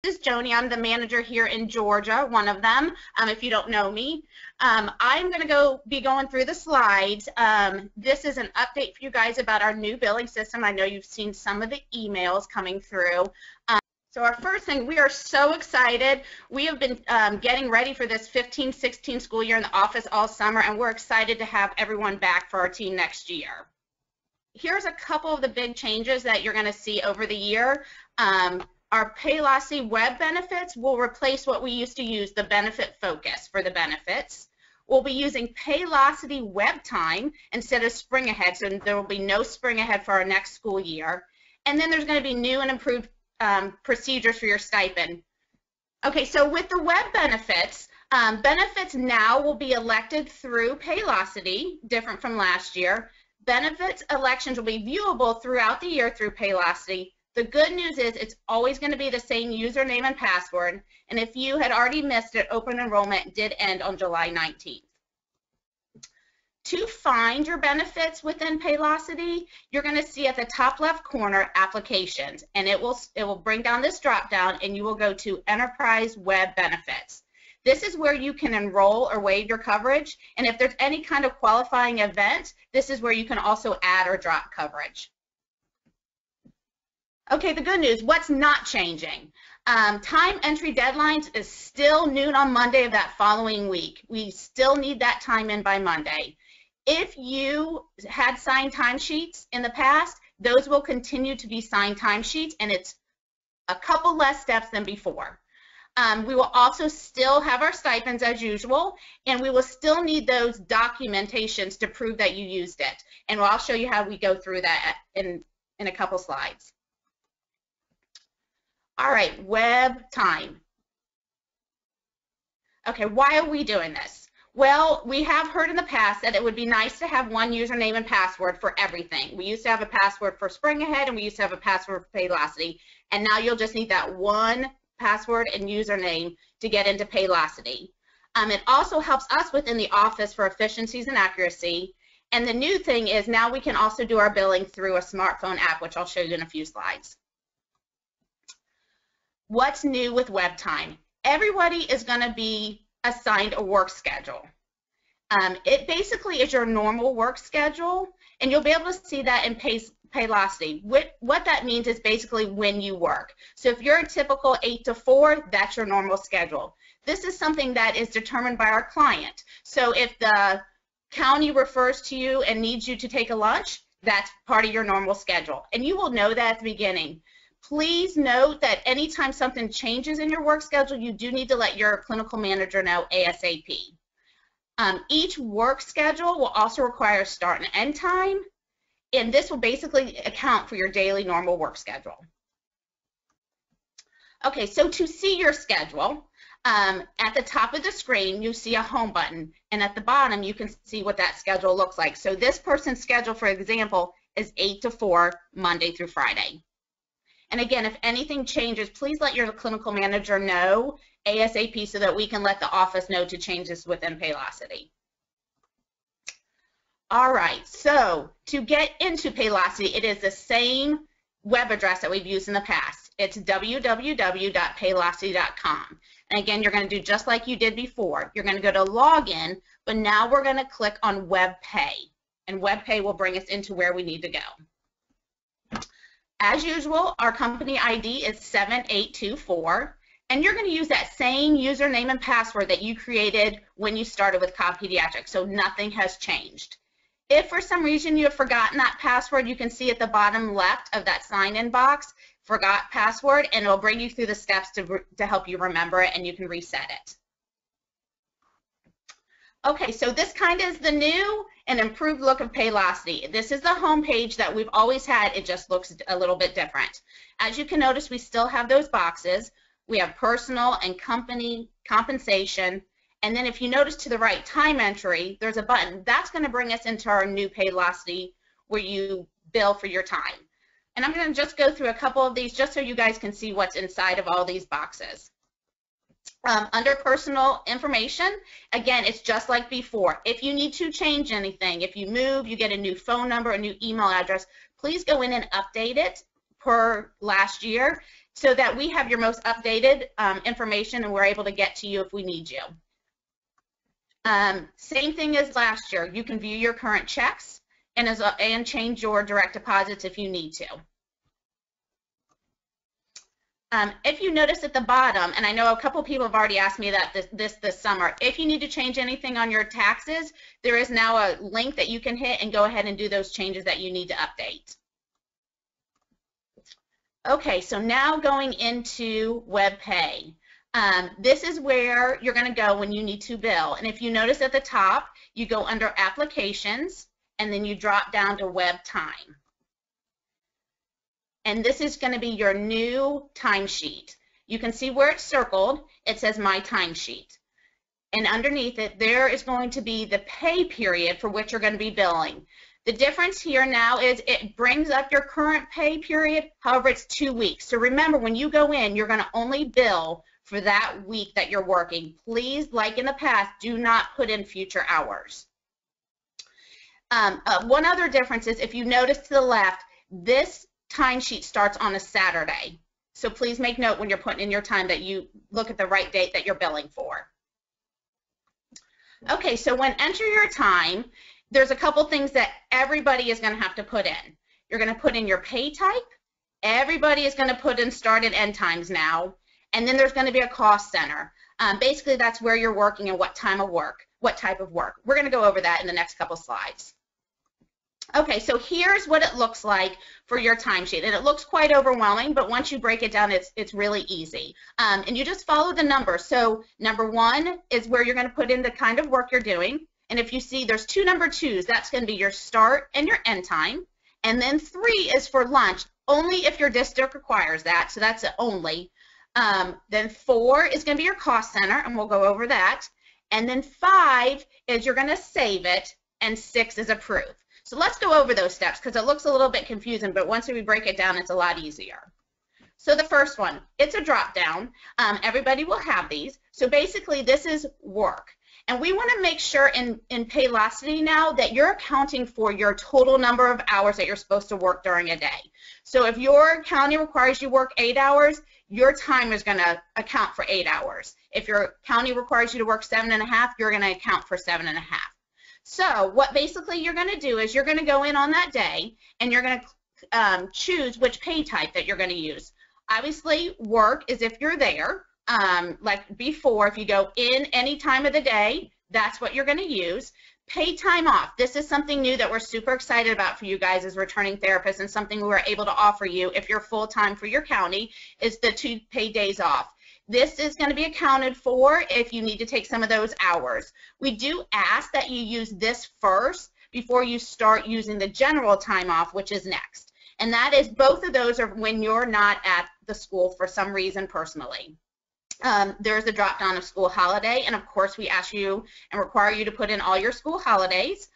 This is Joni. I'm the manager here in Georgia, one of them, if you don't know me. I'm going to be going through the slides. This is an update for you guys about our new billing system. I know you've seen some of the emails coming through. So our first thing, we are so excited. We have been getting ready for this 15-16 school year in the office all summer, and we're excited to have everyone back for our team next year. Here's a couple of the big changes that you're going to see over the year. Our Paylocity web benefits will replace what we used to use, the benefit focus for the benefits. We'll be using Paylocity web time instead of spring ahead, so there will be no spring ahead for our next school year. And then there's going to be new and improved procedures for your stipend. Okay, so with the web benefits, benefits now will be elected through Paylocity, different from last year. Benefits elections will be viewable throughout the year through Paylocity. The good news is it's always going to be the same username and password, and if you had already missed it, open enrollment did end on July 19th. To find your benefits within Paylocity, you're going to see at the top left corner applications, and it will bring down this drop down, and you will go to Enterprise Web Benefits. This is where you can enroll or waive your coverage, and if there's any kind of qualifying event, this is where you can also add or drop coverage. Okay, the good news, what's not changing? Time entry deadlines is still noon on Monday of that following week. We still need that time in by Monday. If you had signed timesheets in the past, those will continue to be signed timesheets, and it's a couple less steps than before. We will also still have our stipends as usual, and we will still need those documentations to prove that you used it. And I'll show you how we go through that in a couple slides. All right, web time. Okay, why are we doing this? Well, we have heard in the past that it would be nice to have one username and password for everything. We used to have a password for Spring Ahead, and we used to have a password for Paylocity, and now you'll just need that one password and username to get into Paylocity. It also helps us within the office for efficiencies and accuracy, and the new thing is now we can also do our billing through a smartphone app, which I'll show you in a few slides. What's new with web time? Everybody is going to be assigned a work schedule. It basically is your normal work schedule, and you'll be able to see that in Paylocity. What that means is basically when you work. So if you're a typical 8 to 4, that's your normal schedule. This is something that is determined by our client. So if the county refers to you and needs you to take a lunch, that's part of your normal schedule. And you will know that at the beginning. Please note that anytime something changes in your work schedule, you do need to let your clinical manager know ASAP. Each work schedule will also require a start and end time, and this will basically account for your daily normal work schedule. Okay, so to see your schedule, at the top of the screen, you see a home button, and at the bottom, you can see what that schedule looks like. So this person's schedule, for example, is 8 to 4, Monday through Friday. And again, if anything changes, please let your clinical manager know ASAP so that we can let the office know to change this within Paylocity. All right, so to get into Paylocity, it is the same web address that we've used in the past. It's www.paylocity.com. And again, you're going to do just like you did before. You're going to go to Login, but now we're going to click on Web Pay. And Web Pay will bring us into where we need to go. As usual, our company ID is 7824, and you're going to use that same username and password that you created when you started with Cobb Pediatrics, so nothing has changed. If for some reason you have forgotten that password, you can see at the bottom left of that sign-in box, forgot password, and it'll bring you through the steps to help you remember it, and you can reset it. Okay, so this kind of is the new and improved look of Paylocity. This is the home page that we've always had. It just looks a little bit different. As you can notice, we still have those boxes. We have personal and company compensation. And then if you notice to the right, time entry, there's a button. That's going to bring us into our new Paylocity where you bill for your time. And I'm going to just go through a couple of these just so you guys can see what's inside of all these boxes. Under personal information, again, it's just like before. If you need to change anything, if you move, you get a new phone number, a new email address, please go in and update it per last year so that we have your most updated information and we're able to get to you if we need you. Same thing as last year. You can view your current checks and change your direct deposits if you need to. If you notice at the bottom, and I know a couple people have already asked me that this summer, if you need to change anything on your taxes, there is now a link that you can hit and go ahead and do those changes that you need to update. Okay, so now going into WebPay. This is where you're going to go when you need to bill. And if you notice at the top, you go under Applications, and then you drop down to Web Time. And this is going to be your new timesheet. You can see where it's circled. It says My Timesheet. And underneath it, there is going to be the pay period for which you're going to be billing. The difference here now is it brings up your current pay period. However, it's 2 weeks. So remember, when you go in, you're going to only bill for that week that you're working. Please, like in the past, do not put in future hours. One other difference is, if you notice to the left, this timesheet starts on a Saturday. So please make note when you're putting in your time that you look at the right date that you're billing for. Okay, so when enter your time, there's a couple things that everybody is going to have to put in. You're going to put in your pay type. Everybody is going to put in start and end times now. And then there's going to be a cost center. Basically, that's where you're working and what time of work, what type of work. We're going to go over that in the next couple slides. Okay, so here's what it looks like for your timesheet, and it looks quite overwhelming, but once you break it down, it's really easy. And you just follow the numbers. So number 1 is where you're going to put in the kind of work you're doing, and if you see there's 2 number 2s, that's going to be your start and your end time, and then 3 is for lunch, only if your district requires that, so that's only. Then 4 is going to be your cost center, and we'll go over that, and then 5 is you're going to save it, and 6 is approve. So let's go over those steps because it looks a little bit confusing, but once we break it down, it's a lot easier. So the first one, it's a drop down. Everybody will have these. So basically, this is work. And we want to make sure in Paylocity now that you're accounting for your total number of hours that you're supposed to work during a day. So if your county requires you work 8 hours, your time is going to account for 8 hours. If your county requires you to work 7.5, you're going to account for 7.5. So what basically you're going to do is you're going to go in on that day and you're going to choose which pay type that you're going to use. Obviously, work is if you're there. Like before, if you go in any time of the day, that's what you're going to use. Paid time off. This is something new that we're super excited about for you guys as returning therapists, and something we were able to offer you if you're full-time for your county is the 2 paid days off. This is going to be accounted for if you need to take some of those hours. We do ask that you use this first before you start using the general time off, which is next. And that is, both of those are when you're not at the school for some reason personally. There's a drop down of school holiday, and of course we ask you and require you to put in all your school holidays.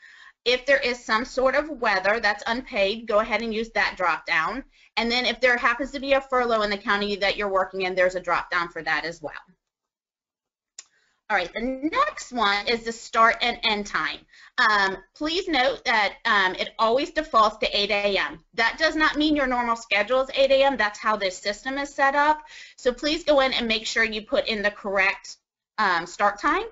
If there is some sort of weather that's unpaid, go ahead and use that drop down. And then if there happens to be a furlough in the county that you're working in, there's a drop down for that as well. All right, the next one is the start and end time. Please note that it always defaults to 8 a.m. That does not mean your normal schedule is 8 a.m. That's how this system is set up. So please go in and make sure you put in the correct start time.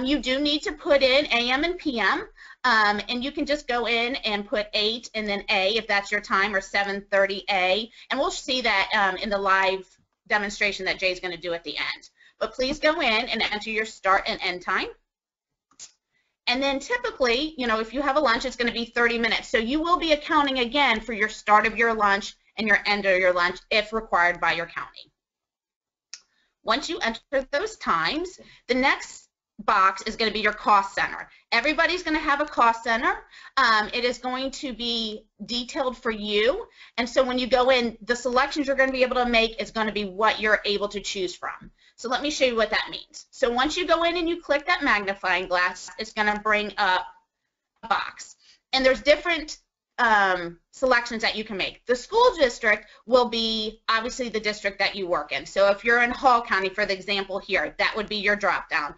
You do need to put in AM and PM, and you can just go in and put 8 and then A if that's your time, or 7:30 A, and we'll see that in the live demonstration that Jay's going to do at the end. But please go in and enter your start and end time. And then typically, you know, if you have a lunch, it's going to be 30 minutes. So you will be accounting again for your start of your lunch and your end of your lunch if required by your county. Once you enter those times, the next box is going to be your cost center. Everybody's going to have a cost center. It is going to be detailed for you. And so when you go in, the selections you're going to be able to make is going to be what you're able to choose from. So let me show you what that means. So once you go in and you click that magnifying glass, it's going to bring up a box. And there's different selections that you can make. The school district will be obviously the district that you work in. So if you're in Hall County, for the example here, that would be your drop down.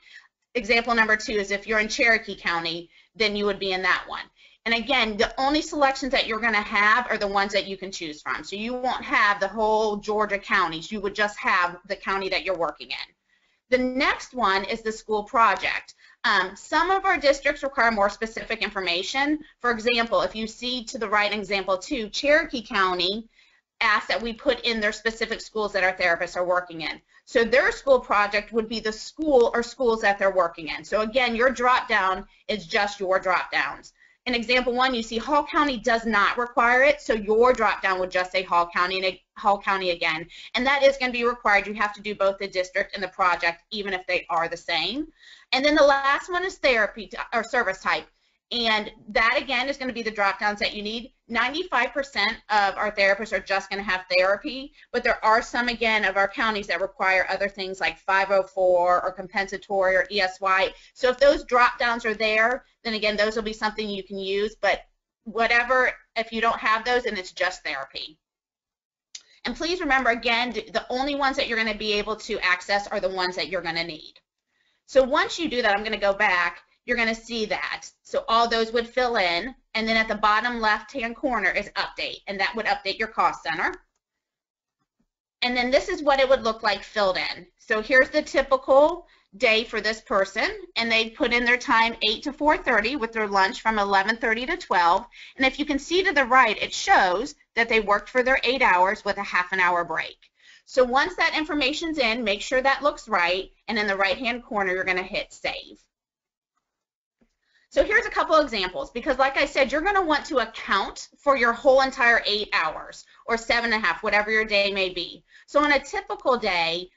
Example number 2 is if you're in Cherokee County, then you would be in that one. And again, the only selections that you're going to have are the ones that you can choose from. So you won't have the whole Georgia counties. You would just have the county that you're working in. The next one is the school project. Some of our districts require more specific information. For example, if you see to the right in example 2, Cherokee County asked that we put in their specific schools that our therapists are working in. So their school project would be the school or schools that they're working in. So again, your drop down is just your drop downs. In example 1, you see Hall County does not require it, so your drop down would just say Hall County and Hall County again. And that is going to be required. You have to do both the district and the project, even if they are the same. And then the last one is therapy or service type. And that, again, is going to be the drop-downs that you need. 95% of our therapists are just going to have therapy, but there are some, again, of our counties that require other things like 504 or compensatory or ESY. So if those drop-downs are there, then, again, those will be something you can use. But whatever, if you don't have those, then it's just therapy. And please remember, again, the only ones that you're going to be able to access are the ones that you're going to need. So once you do that, I'm going to go back. You're going to see that. So all those would fill in, and then at the bottom left-hand corner is update, and that would update your cost center. And then this is what it would look like filled in. So here's the typical day for this person, and they put in their time 8 to 4:30 with their lunch from 11:30 to 12. And if you can see to the right, it shows that they worked for their 8 hours with a half-an-hour break. So once that information's in, make sure that looks right, and in the right-hand corner, you're going to hit save. So here's a couple examples, because like I said, you're going to want to account for your whole entire 8 hours or 7.5, whatever your day may be. So on a typical day,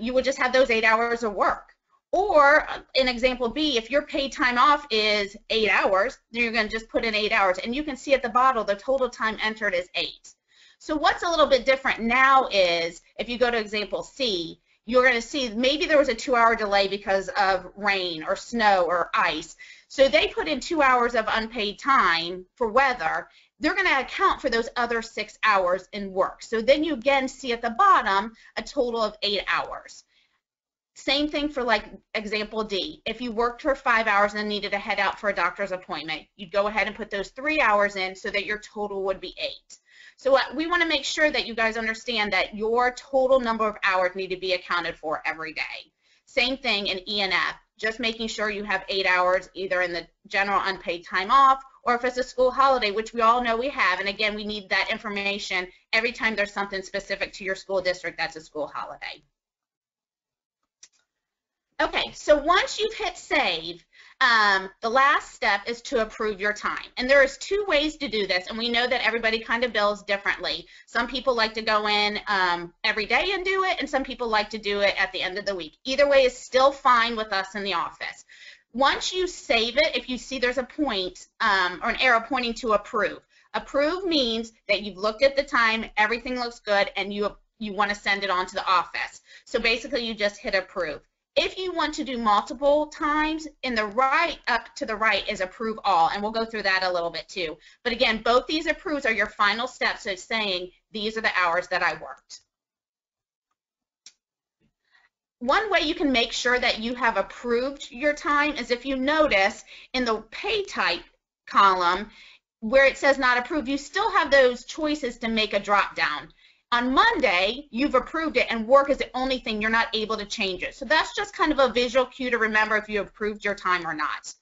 you would just have those 8 hours of work. Or in example B, if your paid time off is 8 hours, then you're going to just put in 8 hours. And you can see at the bottom, the total time entered is 8. So what's a little bit different now is, if you go to example C, you're going to see maybe there was a 2-hour delay because of rain or snow or ice. So they put in 2 hours of unpaid time for weather. They're going to account for those other 6 hours in work. So then you again see at the bottom a total of 8 hours. Same thing for like example D. If you worked for 5 hours and then needed to head out for a doctor's appointment, you'd go ahead and put those 3 hours in so that your total would be 8. So we want to make sure that you guys understand that your total number of hours need to be accounted for every day. Same thing in E and F, just making sure you have 8 hours either in the general unpaid time off, or if it's a school holiday, which we all know we have. And again, we need that information every time there's something specific to your school district that's a school holiday. Okay, so once you've hit save, the last step is to approve your time. And there is 2 ways to do this, and we know that everybody kind of bills differently. Some people like to go in every day and do it, and some people like to do it at the end of the week. Either way is still fine with us in the office. Once you save it, if you see there's a point or an arrow pointing to approve. Approve means that you've looked at the time, everything looks good, and you want to send it on to the office. So basically you just hit approve. If you want to do multiple times, in the right, up to the right is approve all, and we'll go through that a little bit too. But again, both these approves are your final steps of saying these are the hours that I worked. One way you can make sure that you have approved your time is if you notice in the pay type column where it says not approved, you still have those choices to make a drop down. On Monday, you've approved it, and work is the only thing you're not able to change it. So that's just kind of a visual cue to remember if you approved your time or not.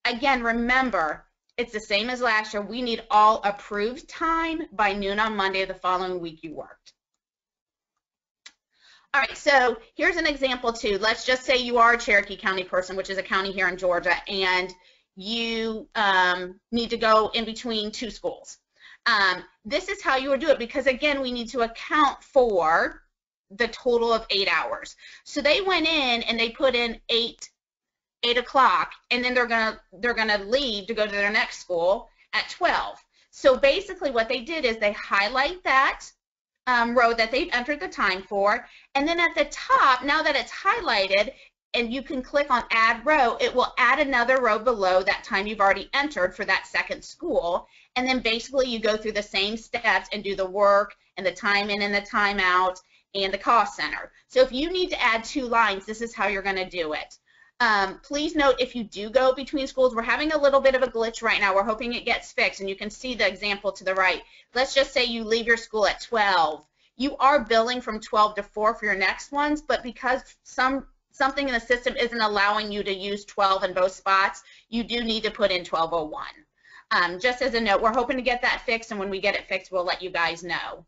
Again, remember, it's the same as last year. We need all approved time by noon on Monday of the following week you worked. All right, so here's an example too. Let's just say you are a Cherokee County person, which is a county here in Georgia, and you need to go in between 2 schools. This is how you would do it, because again, we need to account for the total of 8 hours. So they went in and they put in 8 o'clock, and then they're gonna leave to go to their next school at 12. So basically what they did is they highlight that row that they've entered the time for, and then at the top, now that it's highlighted, and you can click on add row, it will add another row below that time you've already entered for that second school. And then basically you go through the same steps and do the work and the time in and the time out and the cost center. So if you need to add 2 lines, this is how you're going to do it. Please note, if you do go between schools, we're having a little bit of a glitch right now. We're hoping it gets fixed, and you can see the example to the right. Let's just say you leave your school at 12. You are billing from 12 to 4 for your next ones, but because something in the system isn't allowing you to use 12 in both spots, you do need to put in 1201. Just as a note, we're hoping to get that fixed, and when we get it fixed, we'll let you guys know.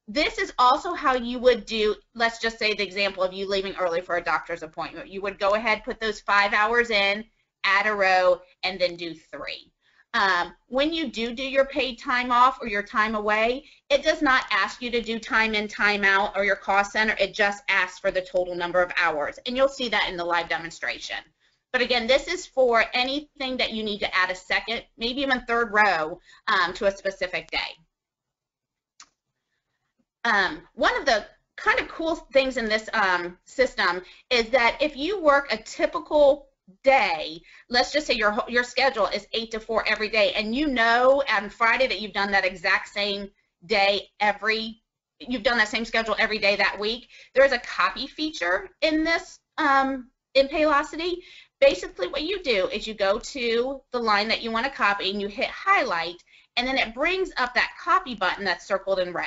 This is also how you would do, let's just say the example of you leaving early for a doctor's appointment. You would go ahead, put those 5 hours in, add a row, and then do 3. When you do your paid time off or your time away, it does not ask you to do time in, time out, or your cost center. It just asks for the total number of hours, and you'll see that in the live demonstration. But again, this is for anything that you need to add a second, maybe even third row to a specific day. One of the kind of cool things in this system is that if you work a typical day, let's just say your schedule is 8 to 4 every day, and you know on Friday that you've done that exact same day you've done that same schedule every day that week, there is a copy feature in this in Paylocity. Basically what you do is you go to the line that you want to copy and you hit highlight, and then it brings up that copy button that's circled in red.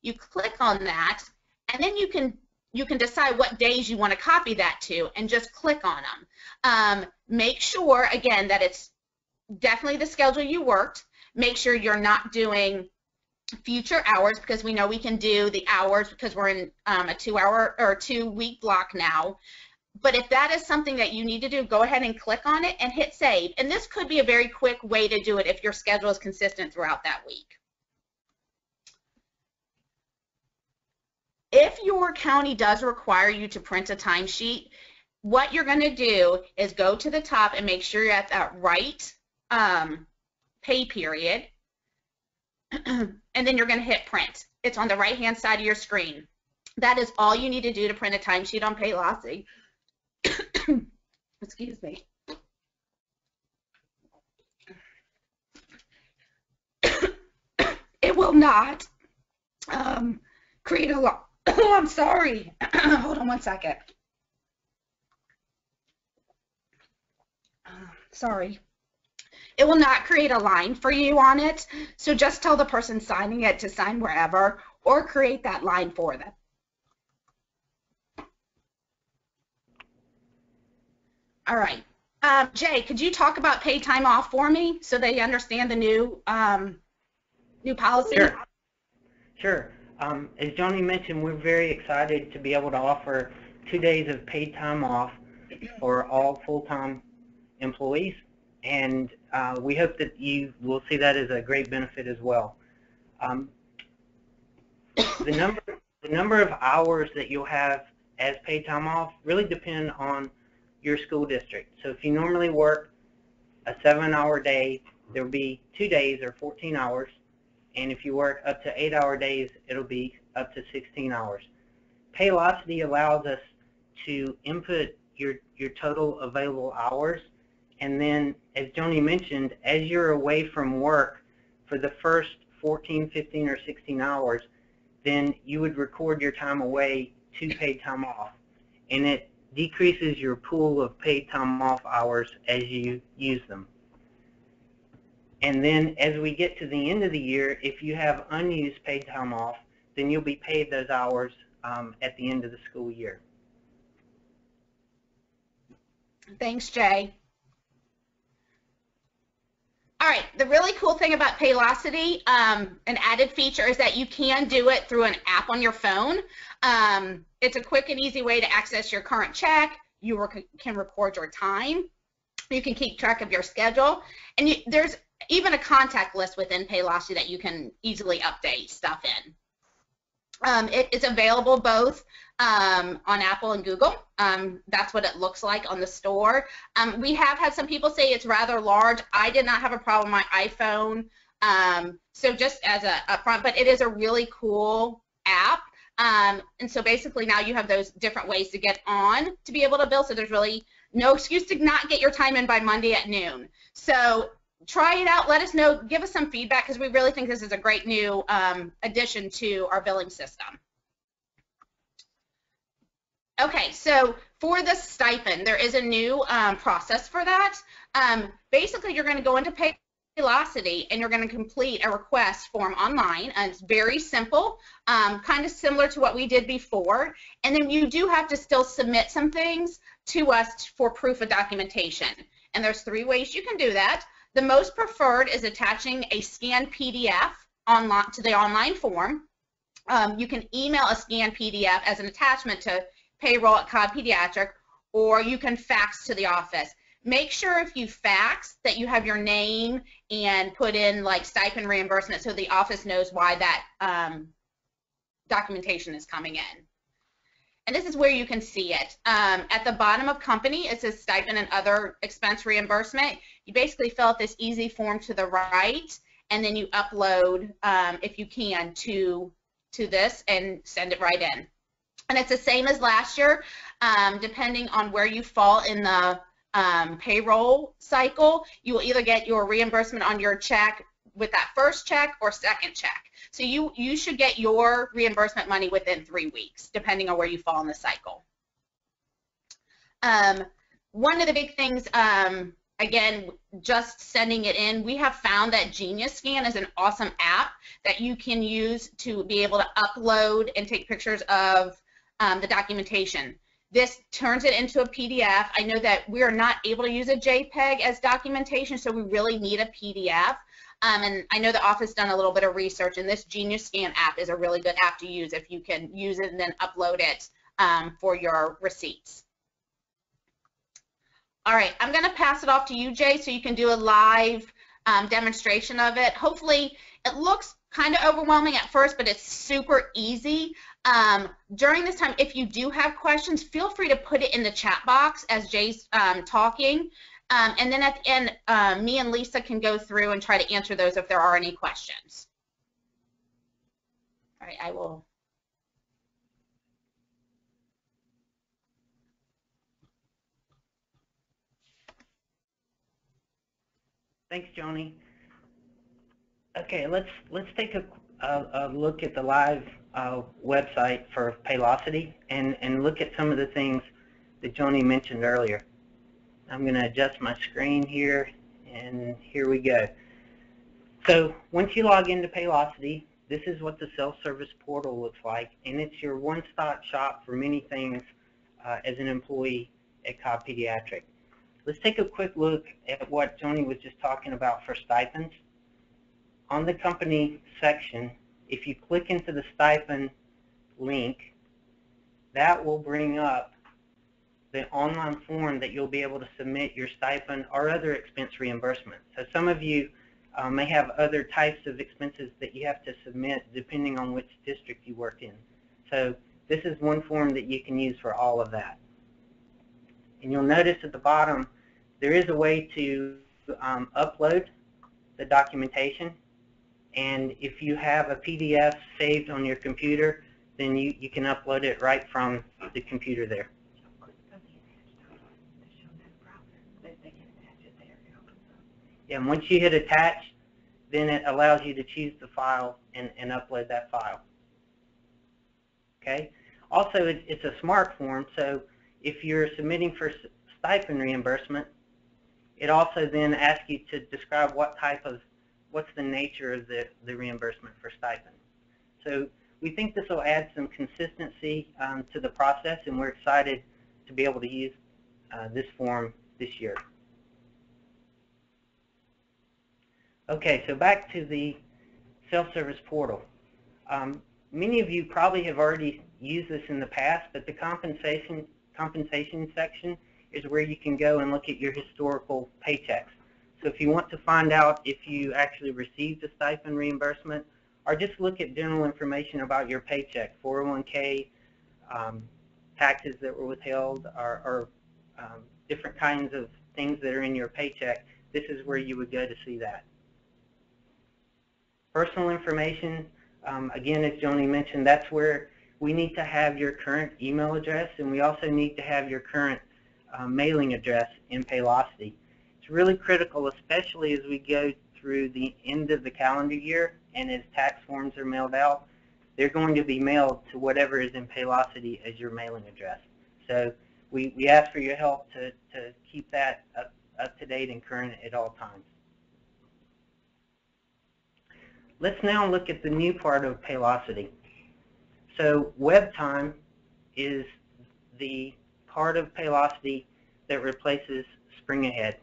You click on that, and then you can decide what days you want to copy that to, and just click on them. Make sure, again, that it's definitely the schedule you worked. Make sure you're not doing future hours, because we know we can do the hours because we're in a 2-hour or 2-week block now. But if that is something that you need to do, go ahead and click on it and hit save. And this could be a very quick way to do it if your schedule is consistent throughout that week. If your county does require you to print a timesheet, what you're going to do is go to the top and make sure you're at that right pay period, and then you're going to hit print. It's on the right-hand side of your screen. That is all you need to do to print a timesheet on Paylocity. Excuse me. It will not create a lot. Oh, I'm sorry. Hold on one second. Sorry. It will not create a line for you on it, so just tell the person signing it to sign wherever, or create that line for them. All right. Jay, could you talk about paid time off for me so they understand the new policy? Sure. As Johnny mentioned, we're very excited to be able to offer 2 days of paid time off for all full-time employees, and we hope that you will see that as a great benefit as well. The number of hours that you'll have as paid time off really depend on your school district. So if you normally work a 7-hour day, there will be 2 days or 14 hours. And if you work up to 8-hour days, it'll be up to 16 hours. Paylocity allows us to input your total available hours, and then, as Joni mentioned, as you're away from work for the first 14, 15, or 16 hours, then you would record your time away to paid time off, and it decreases your pool of paid time off hours as you use them. And then as we get to the end of the year, if you have unused paid time off, then you'll be paid those hours at the end of the school year. Thanks, Jay. All right, the really cool thing about Paylocity, an added feature, is that you can do it through an app on your phone. It's a quick and easy way to access your current check. You can record your time. You can keep track of your schedule. And there's even a contact list within Paylocity that you can easily update stuff in. It is available both on Apple and Google. That's what it looks like on the store. We have had some people say it's rather large. I did not have a problem with my iPhone. So just as a upfront, but it is a really cool app. And so basically now you have those different ways to get on to be able to bill. So there's really no excuse to not get your time in by Monday at noon. So try it out. Let us know. Give us some feedback, because we really think this is a great new addition to our billing system. Okay, so For the stipend, there is a new process for that. Basically, you're going to go into Paylocity and you're going to complete a request form online, and it's very simple, kind of similar to what we did before. And then you do have to still submit some things to us for proof of documentation. And there's 3 ways you can do that. The most preferred is attaching a scanned PDF online to the online form. You can email a scanned PDF as an attachment to payroll@Cobb Pediatric, or you can fax to the office. Make sure if you fax that you have your name and put in like stipend reimbursement so the office knows why that documentation is coming in. And this is where you can see it. At the bottom of company, it says stipend and other expense reimbursement. You basically fill out this easy form to the right, and then you upload, if you can, to this and send it right in. And it's the same as last year, depending on where you fall in the payroll cycle. You will either get your reimbursement on your check with that first check or second check. So you should get your reimbursement money within 3 weeks, depending on where you fall in the cycle. One of the big things, again, just sending it in, we have found that Genius Scan is an awesome app that you can use to be able to upload and take pictures of the documentation. This turns it into a PDF. I know that we are not able to use a JPEG as documentation, so we really need a PDF. And I know the office done a little bit of research, and this Genius Scan app is a really good app to use if you can use it and then upload it for your receipts. All right, I'm going to pass it off to you, Jay, so you can do a live demonstration of it. Hopefully, it looks kind of overwhelming at first, but it's super easy. During this time, if you do have questions, feel free to put it in the chat box as Jay's talking. And then at the end, me and Lisa can go through and try to answer those if there are any questions. All right, I will. Thanks, Joni. Okay, let's take a look at the live website for Paylocity and look at some of the things that Joni mentioned earlier. I'm going to adjust my screen here, and here we go. So once you log into Paylocity, this is what the self-service portal looks like, and it's your one-stop shop for many things as an employee at Cobb Pediatric. Let's take a quick look at what Joni was just talking about for stipends. On the company section, if you click into the stipend link, that will bring up the online form that you'll be able to submit your stipend or other expense reimbursement. So some of you may have other types of expenses that you have to submit depending on which district you work in. So this is one form that you can use for all of that. And you'll notice at the bottom there is a way to upload the documentation, and if you have a PDF saved on your computer, then you can upload it right from the computer there. Yeah, and once you hit attach, then it allows you to choose the file and upload that file. Okay. Also, it's a smart form, so if you're submitting for stipend reimbursement, it also then asks you to describe what's the nature of the reimbursement for stipend. So we think this will add some consistency to the process, and we're excited to be able to use this form this year. Okay, so back to the self-service portal. Many of you probably have already used this in the past, but the compensation section is where you can go and look at your historical paychecks. So if you want to find out if you actually received a stipend reimbursement, or just look at general information about your paycheck, 401k, taxes that were withheld, or different kinds of things that are in your paycheck, this is where you would go to see that. Personal information, again, as Joni mentioned, that's where we need to have your current email address, and we also need to have your current mailing address in Paylocity. It's really critical, especially as we go through the end of the calendar year and as tax forms are mailed out, they're going to be mailed to whatever is in Paylocity as your mailing address. So we ask for your help to keep that up to date and current at all times. Let's now look at the new part of Paylocity. So web time is the part of Paylocity that replaces Spring Ahead.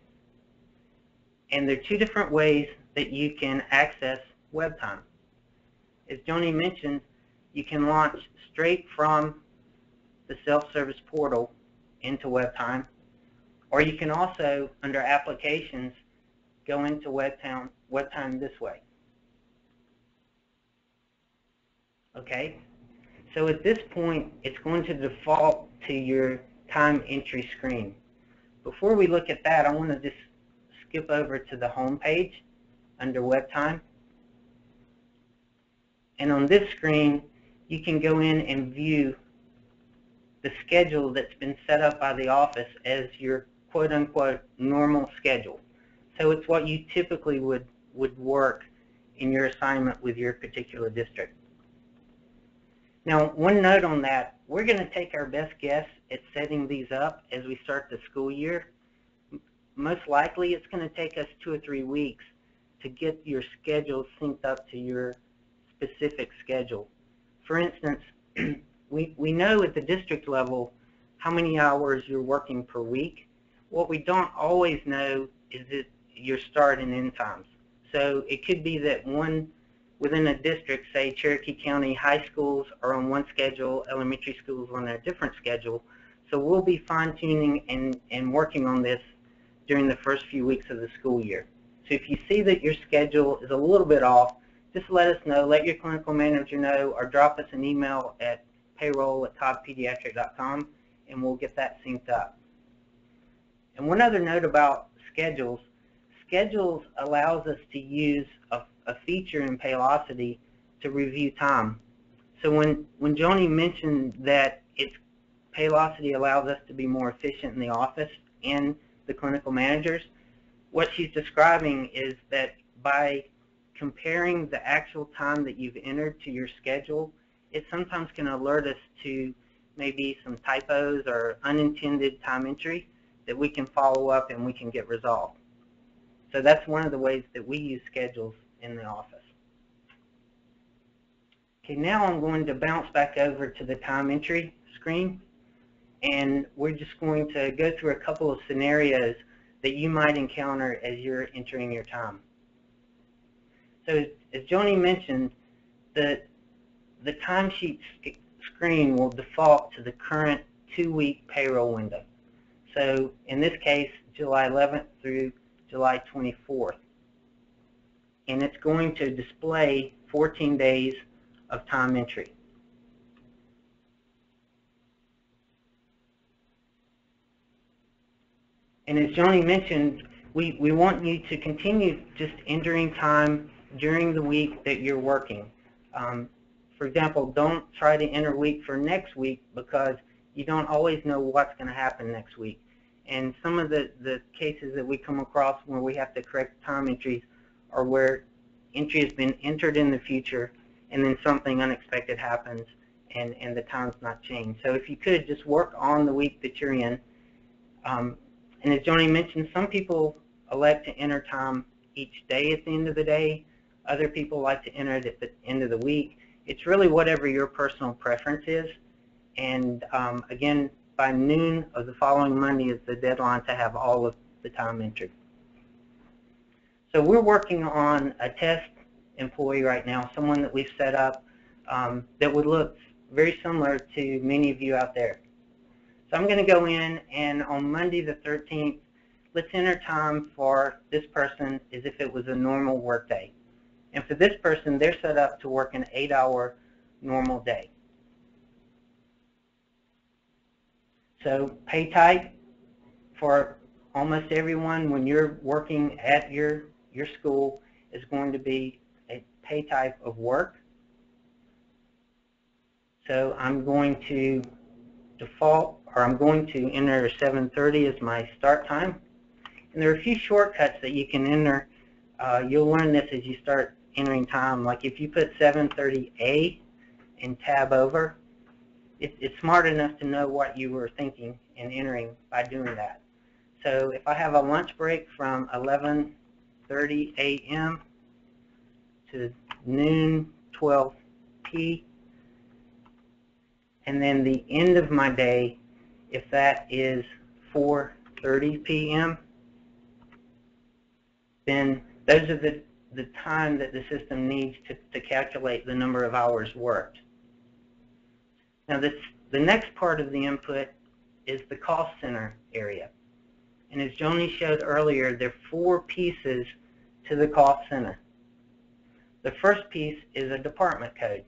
And there are two different ways that you can access web time. As Joni mentioned, you can launch straight from the self-service portal into web time, or you can also, under applications, go into web time this way. Okay, so at this point, it's going to default to your time entry screen. Before we look at that, I want to just skip over to the home page under web time. And on this screen, you can go in and view the schedule that's been set up by the office as your quote-unquote normal schedule. So it's what you typically would work in your assignment with your particular district. Now, one note on that, we're going to take our best guess at setting these up as we start the school year. Most likely, it's going to take us 2 or 3 weeks to get your schedule synced up to your specific schedule. For instance, we know at the district level how many hours you're working per week. What we don't always know is your start and end times. So it could be that within a district, say Cherokee County high schools are on one schedule, elementary schools on a different schedule. So we'll be fine-tuning and working on this during the first few weeks of the school year. So if you see that your schedule is a little bit off, just let us know, let your clinical manager know, or drop us an email at payroll@cobbpediatric.com, and we'll get that synced up. And one other note about schedules allows us to use a feature in Paylocity to review time. So when Joni mentioned that Paylocity allows us to be more efficient in the office and the clinical managers, what she's describing is that by comparing the actual time that you've entered to your schedule, it sometimes can alert us to maybe some typos or unintended time entry that we can follow up and we can get resolved. So that's one of the ways that we use schedules in the office. Okay, now I'm going to bounce back over to the time entry screen, and we're just going to go through a couple of scenarios that you might encounter as you're entering your time. So as Joni mentioned, the timesheet screen will default to the current 2-week payroll window. So in this case, July 11th through July 24th. And it's going to display 14 days of time entry. And as Joni mentioned, we want you to continue just entering time during the week that you're working. For example, don't try to enter week for next week because you don't always know what's going to happen next week. And some of the cases that we come across where we have to correct time entries are where entry has been entered in the future and then something unexpected happens and the time's not changed. So if you could, just work on the week that you're in. And as Joni mentioned, some people elect to enter time each day at the end of the day. Other people like to enter it at the end of the week. It's really whatever your personal preference is. And again, by noon of the following Monday is the deadline to have all of the time entered. So we're working on a test employee right now, someone that we've set up that would look very similar to many of you out there. So I'm going to go in, and on Monday the 13th, let's enter time for this person as if it was a normal work day. And for this person, they're set up to work an 8-hour normal day. So pay type for almost everyone when you're working at your school is going to be a pay type of work. So I'm going to default, or I'm going to enter 7:30 as my start time. And there are a few shortcuts that you can enter. You'll learn this as you start entering time. Like if you put 7:30A and tab over, it's smart enough to know what you were thinking and entering by doing that. So if I have a lunch break from 11:30 a.m. to noon 12 p, and then the end of my day, if that is 4:30 p.m., then those are the time that the system needs to calculate the number of hours worked. Now the next part of the input is the cost center area. And as Joni showed earlier, there are 4 pieces to the cost center. The first piece is a department code.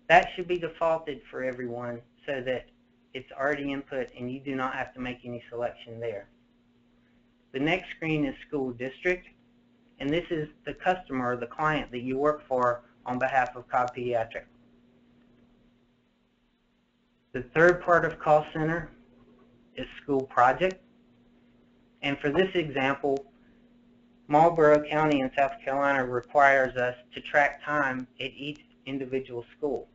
That should be defaulted for everyone so that it's already input and you do not have to make any selection there. The next screen is school district, and this is the customer or the client that you work for on behalf of Cobb Pediatric. The third part of cost center is school project. And for this example, Marlboro County in South Carolina requires us to track time at each individual school.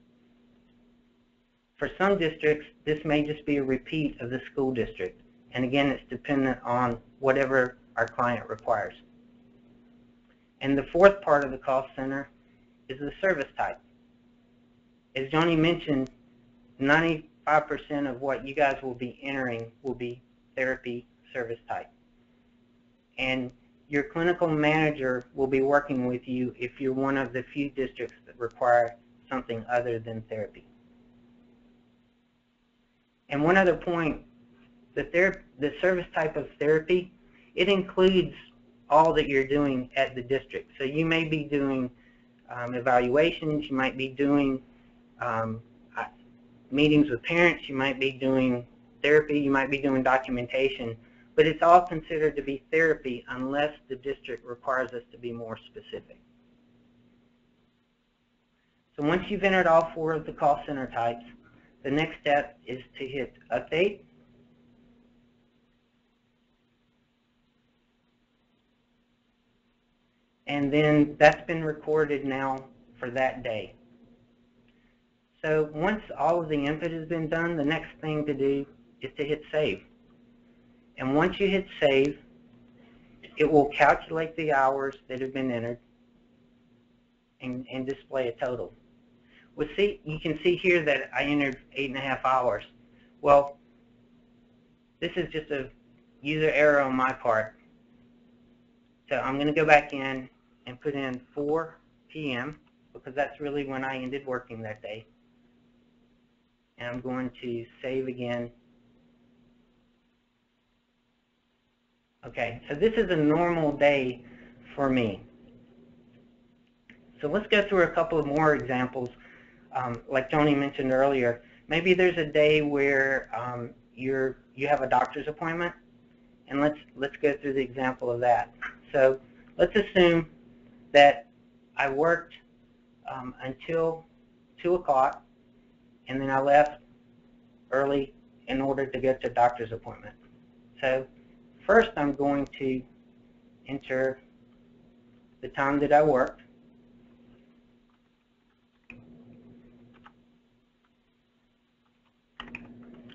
For some districts, this may just be a repeat of the school district. And again, it's dependent on whatever our client requires. And the fourth part of the cost center is the service type. As Joni mentioned, 95% of what you guys will be entering will be therapy service type. And your clinical manager will be working with you if you're one of the few districts that require something other than therapy. And one other point, the service type of therapy, it includes all that you're doing at the district. So you may be doing evaluations, you might be doing meetings with parents, you might be doing therapy, you might be doing documentation, but it's all considered to be therapy unless the district requires us to be more specific. So once you've entered all 4 of the cost center types, the next step is to hit update. And then that's been recorded now for that day. So once all of the input has been done, the next thing to do is to hit save. And once you hit save, it will calculate the hours that have been entered and display a total. Well, see, you can see here that I entered 8.5 hours. Well, this is just a user error on my part. So I'm going to go back in and put in 4 p.m. because that's really when I ended working that day. And I'm going to save again. Okay, so this is a normal day for me. So let's go through a couple of more examples. Like Joni mentioned earlier, maybe there's a day where you have a doctor's appointment, and let's go through the example of that. So let's assume that I worked until 2 o'clock, and then I left early in order to get to a doctor's appointment. So first I'm going to enter the time that I worked.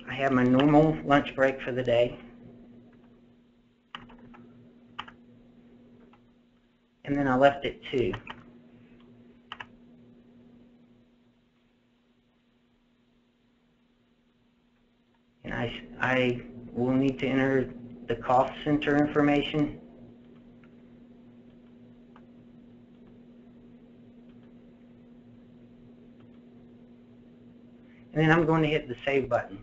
I have my normal lunch break for the day. And then I left at 2. And I will need to enter the cost center information. And then I'm going to hit the save button.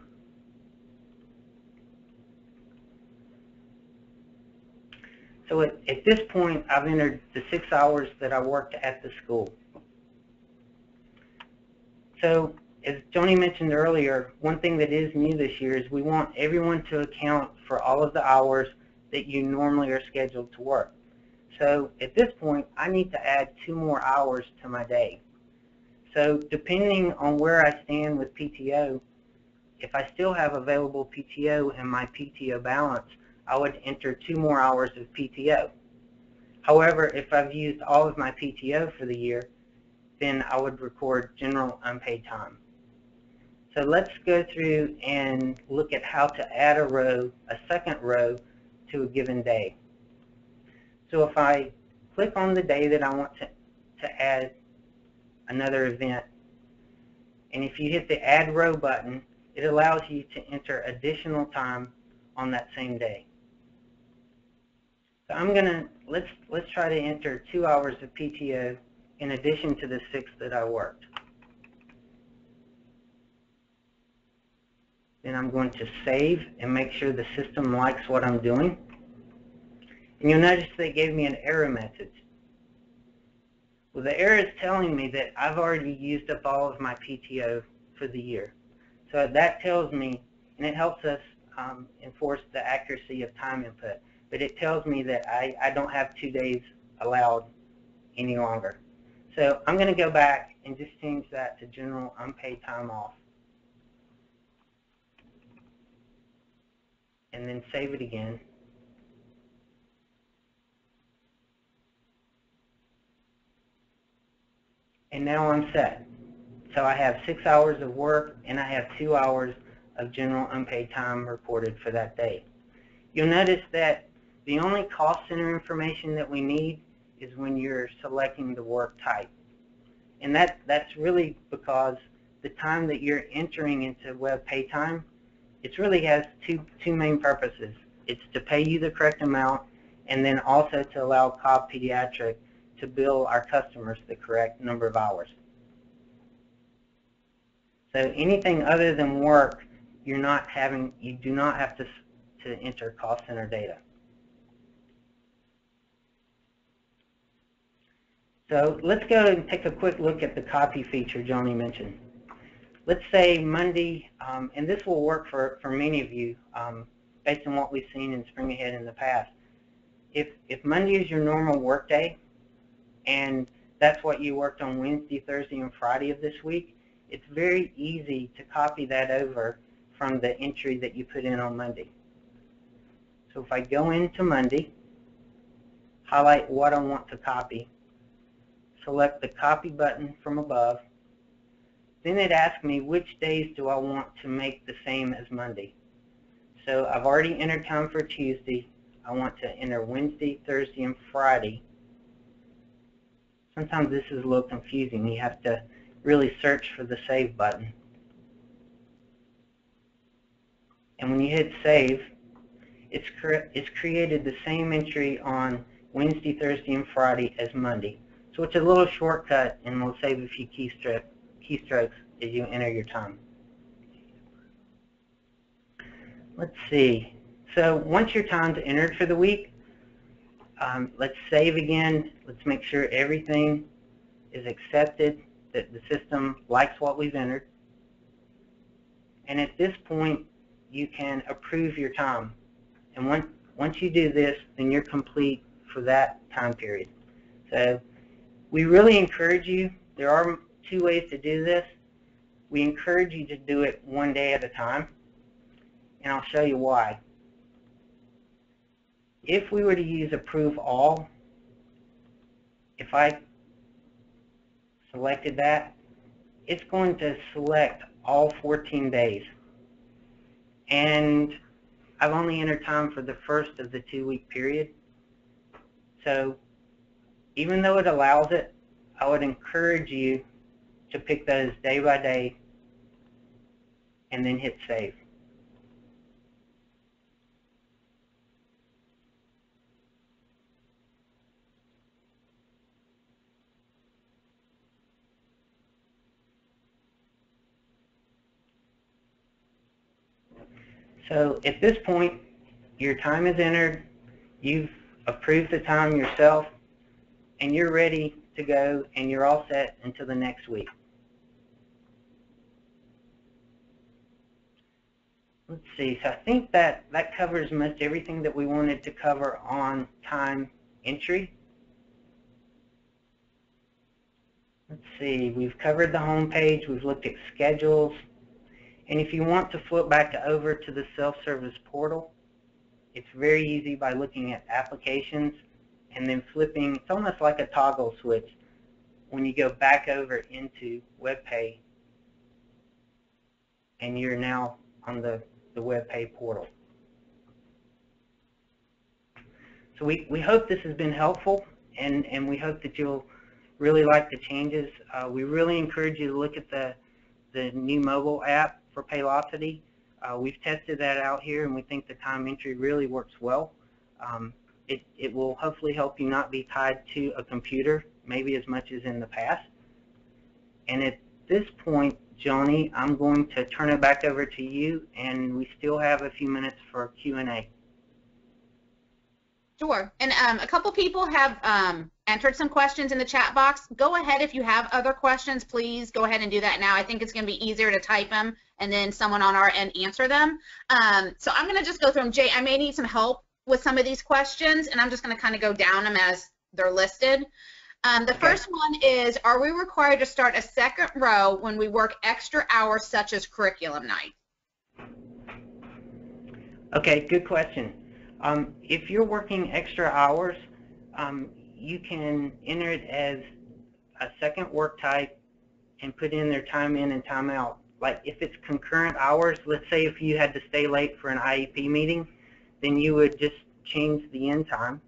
So at this point, I've entered the 6 hours that I worked at the school. So as Joni mentioned earlier, one thing that is new this year is we want everyone to account for all of the hours that you normally are scheduled to work. So at this point, I need to add 2 more hours to my day. So depending on where I stand with PTO, if I still have available PTO in my PTO balance, I would enter 2 more hours of PTO. However, if I've used all of my PTO for the year, then I would record general unpaid time. So let's go through and look at how to add a second row to a given day. So if I click on the day that I want to add another event, and if you hit the Add Row button, it allows you to enter additional time on that same day. So let's try to enter 2 hours of PTO in addition to the 6 that I worked. Then I'm going to save and make sure the system likes what I'm doing. And you'll notice they gave me an error message. Well, the error is telling me that I've already used up all of my PTO for the year. So that tells me, and it helps us enforce the accuracy of time input, but it tells me that I don't have 2 days allowed any longer. So I'm going to go back and just change that to general unpaid time off. And then save it again. And now I'm set. So I have 6 hours of work and I have 2 hours of general unpaid time reported for that day. You'll notice that the only cost center information that we need is when you're selecting the work type. And that's really because the time that you're entering into web pay time, it really has two main purposes. It's to pay you the correct amount, and then also to allow Cobb Pediatric to bill our customers the correct number of hours. So anything other than work, you do not have to enter cost center data. So let's go and take a quick look at the copy feature Johnny mentioned. Let's say Monday, and this will work for many of you based on what we've seen in Spring Ahead in the past. If Monday is your normal work day, and that's what you worked on Wednesday, Thursday, and Friday of this week, it's very easy to copy that over from the entry that you put in on Monday. So if I go into Monday, highlight what I want to copy, select the copy button from above, then it asks me which days do I want to make the same as Monday. So I've already entered time for Tuesday. I want to enter Wednesday, Thursday, and Friday. Sometimes this is a little confusing. You have to really search for the save button. And when you hit save, it's created the same entry on Wednesday, Thursday, and Friday as Monday. So it's a little shortcut, and we'll save a few keystrokes as you enter your time. Let's see. So once your time's entered for the week, let's save again. Let's make sure everything is accepted, that the system likes what we've entered. And at this point, you can approve your time. And once you do this, then you're complete for that time period. So we really encourage you. There are 2 ways to do this. We encourage you to do it 1 day at a time, and I'll show you why. If we were to use Approve All, if I selected that, it's going to select all 14 days. And I've only entered time for the first of the 2-week period. So even though it allows it, I would encourage you to pick those day by day and then hit save. So at this point, your time is entered, you've approved the time yourself, and you're ready to go, and you're all set until the next week. Let's see, so I think that covers most everything that we wanted to cover on time entry. Let's see, we've covered the home page, we've looked at schedules, and if you want to flip back over to the self-service portal, it's very easy by looking at applications and then flipping. It's almost like a toggle switch. When you go back over into WebPay, and you're now on the WebPay portal. So we hope this has been helpful, and we hope that you'll really like the changes. We really encourage you to look at the new mobile app for Paylocity. We've tested that out here, and we think the time entry really works well. It will hopefully help you not be tied to a computer, maybe as much as in the past. And at this point, Joni, I'm going to turn it back over to you, and we still have a few minutes for Q&A. Sure. And a couple people have entered some questions in the chat box. Go ahead if you have other questions, please go ahead and do that now. I think it's going to be easier to type them and then someone on our end answer them. So I'm going to just go through them. Jay, I may need some help with some of these questions, and I'm just going to kind of go down them as they're listed. The first one is, are we required to start a second row when we work extra hours such as curriculum night? Okay, good question. If you're working extra hours, you can enter it as a second work type and put in their time in and time out. Like if it's concurrent hours, let's say if you had to stay late for an IEP meeting, then you would just change the end time.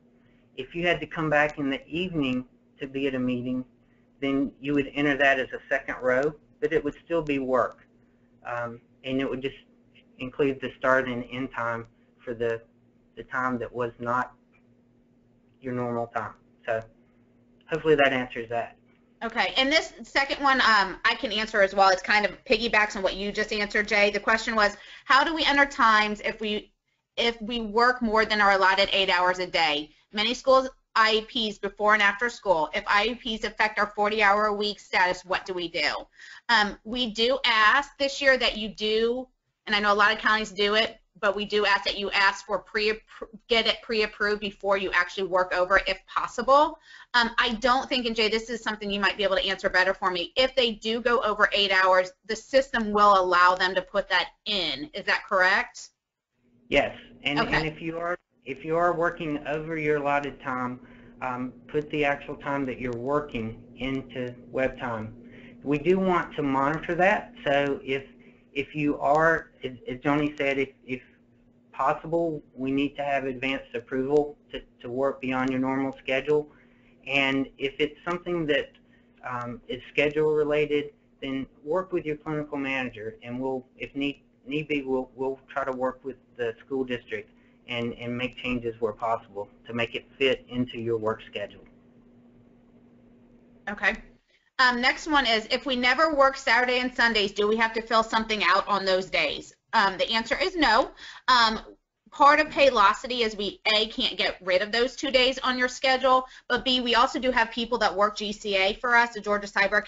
If you had to come back in the evening to be at a meeting, then you would enter that as a second row, but it would still be work. And it would just include the start and end time for the time that was not your normal time. So hopefully that answers that. Okay, and this second one I can answer as well. It's kind of piggybacks on what you just answered, Jay. The question was, how do we enter times if we work more than our allotted 8 hours a day? Many schools IEPs before and after school. If IEPs affect our 40-hour-a-week status, what do we do? We do ask this year that you do, and I know a lot of counties do it, but we do ask that you ask for get it pre-approved before you actually work over if possible. I don't think, and Jay, this is something you might be able to answer better for me. If they do go over 8 hours, the system will allow them to put that in. Is that correct? Yes, and, okay. And if you are working over your allotted time, put the actual time that you're working into web time. We do want to monitor that, so if you are, as Joni said, if possible, we need to have advanced approval to work beyond your normal schedule. And if it's something that is schedule related, then work with your clinical manager, and we'll, if need be, we'll try to work with the school district and make changes where possible to make it fit into your work schedule. Okay. Next one is, if we never work Saturday and Sundays, do we have to fill something out on those days? The answer is no. Part of Paylocity is we, A, can't get rid of those 2 days on your schedule, but B, we also do have people that work GCA for us, the Georgia Cyber